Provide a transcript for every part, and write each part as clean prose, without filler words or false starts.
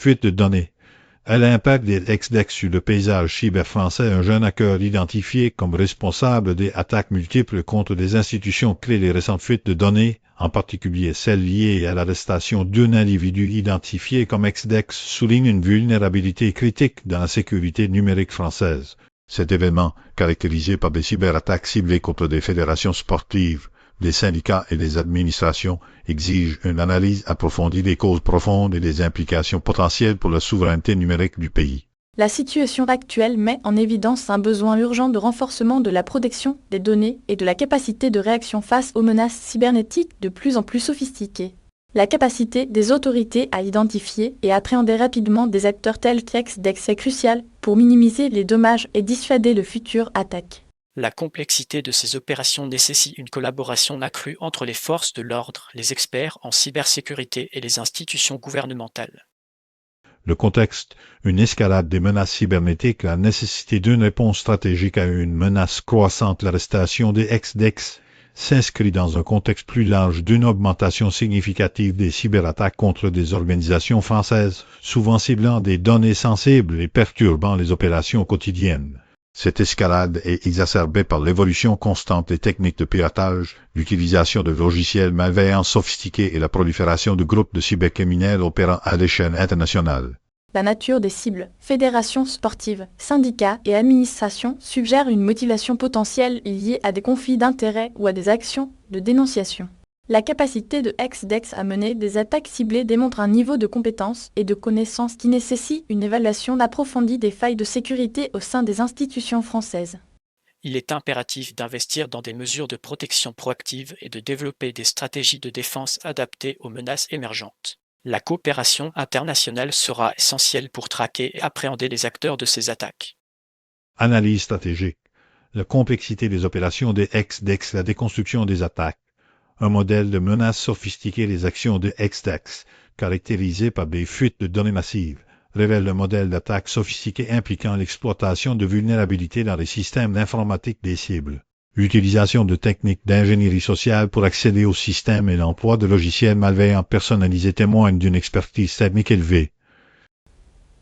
Fuite de données. À l'impact des ex-DEC sur le paysage cyber français, un jeune hacker identifié comme responsable des attaques multiples contre des institutions crée les récentes fuites de données, en particulier celles liées à l'arrestation d'un individu identifié comme ex-DEC, souligne une vulnérabilité critique dans la sécurité numérique française. Cet événement, caractérisé par des cyberattaques ciblées contre des fédérations sportives, des syndicats et des administrations, exige une analyse approfondie des causes profondes et des implications potentielles pour la souveraineté numérique du pays. La situation actuelle met en évidence un besoin urgent de renforcement de la protection des données et de la capacité de réaction face aux menaces cybernétiques de plus en plus sophistiquées. La capacité des autorités à identifier et appréhender rapidement des acteurs tels qu'ex-DEC est cruciale pour minimiser les dommages et dissuader de futures attaques. La complexité de ces opérations nécessite une collaboration accrue entre les forces de l'ordre, les experts en cybersécurité et les institutions gouvernementales. Le contexte, une escalade des menaces cybernétiques, la nécessité d'une réponse stratégique à une menace croissante, l'arrestation des ex-DEX, s'inscrit dans un contexte plus large d'une augmentation significative des cyberattaques contre des organisations françaises, souvent ciblant des données sensibles et perturbant les opérations quotidiennes. Cette escalade est exacerbée par l'évolution constante des techniques de piratage, l'utilisation de logiciels malveillants sophistiqués et la prolifération de groupes de cybercriminels opérant à l'échelle internationale. La nature des cibles, fédérations sportives, syndicats et administrations suggère une motivation potentielle liée à des conflits d'intérêts ou à des actions de dénonciation. La capacité de ex-DEX à mener des attaques ciblées démontre un niveau de compétence et de connaissance qui nécessite une évaluation approfondie des failles de sécurité au sein des institutions françaises. Il est impératif d'investir dans des mesures de protection proactive et de développer des stratégies de défense adaptées aux menaces émergentes. La coopération internationale sera essentielle pour traquer et appréhender les acteurs de ces attaques. Analyse stratégique. La complexité des opérations des ex-DEX, la déconstruction des attaques. Un modèle de menace sophistiqué des actions de ex-DEX, caractérisé par des fuites de données massives, révèle le modèle d'attaque sophistiqué impliquant l'exploitation de vulnérabilités dans les systèmes d'informatique des cibles. L'utilisation de techniques d'ingénierie sociale pour accéder au système et l'emploi de logiciels malveillants personnalisés témoignent d'une expertise technique élevée.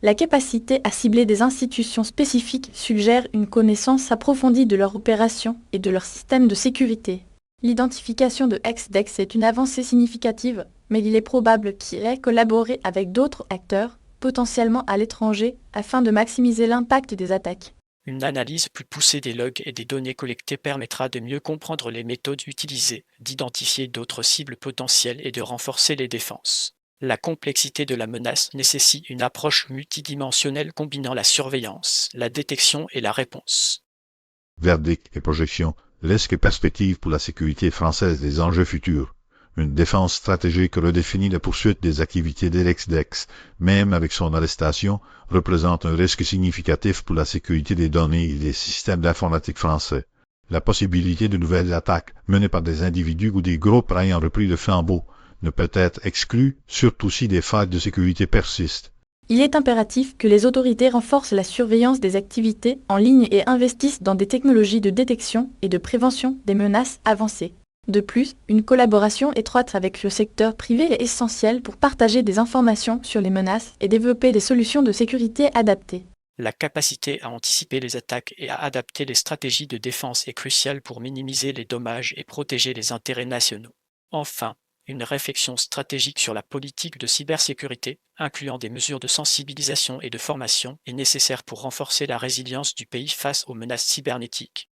La capacité à cibler des institutions spécifiques suggère une connaissance approfondie de leurs opérations et de leur système de sécurité. L'identification de ex-DEX est une avancée significative, mais il est probable qu'il ait collaboré avec d'autres acteurs, potentiellement à l'étranger, afin de maximiser l'impact des attaques. Une analyse plus poussée des logs et des données collectées permettra de mieux comprendre les méthodes utilisées, d'identifier d'autres cibles potentielles et de renforcer les défenses. La complexité de la menace nécessite une approche multidimensionnelle combinant la surveillance, la détection et la réponse. Verdict et projection laissent que perspective pour la sécurité française des enjeux futurs. Une défense stratégique redéfinit la poursuite des activités d'Elex-Dex, même avec son arrestation, représente un risque significatif pour la sécurité des données et des systèmes d'informatique français. La possibilité de nouvelles attaques menées par des individus ou des groupes ayant repris le flambeau ne peut être exclue, surtout si des failles de sécurité persistent. Il est impératif que les autorités renforcent la surveillance des activités en ligne et investissent dans des technologies de détection et de prévention des menaces avancées. De plus, une collaboration étroite avec le secteur privé est essentielle pour partager des informations sur les menaces et développer des solutions de sécurité adaptées. La capacité à anticiper les attaques et à adapter les stratégies de défense est cruciale pour minimiser les dommages et protéger les intérêts nationaux. Enfin, une réflexion stratégique sur la politique de cybersécurité, incluant des mesures de sensibilisation et de formation, est nécessaire pour renforcer la résilience du pays face aux menaces cybernétiques.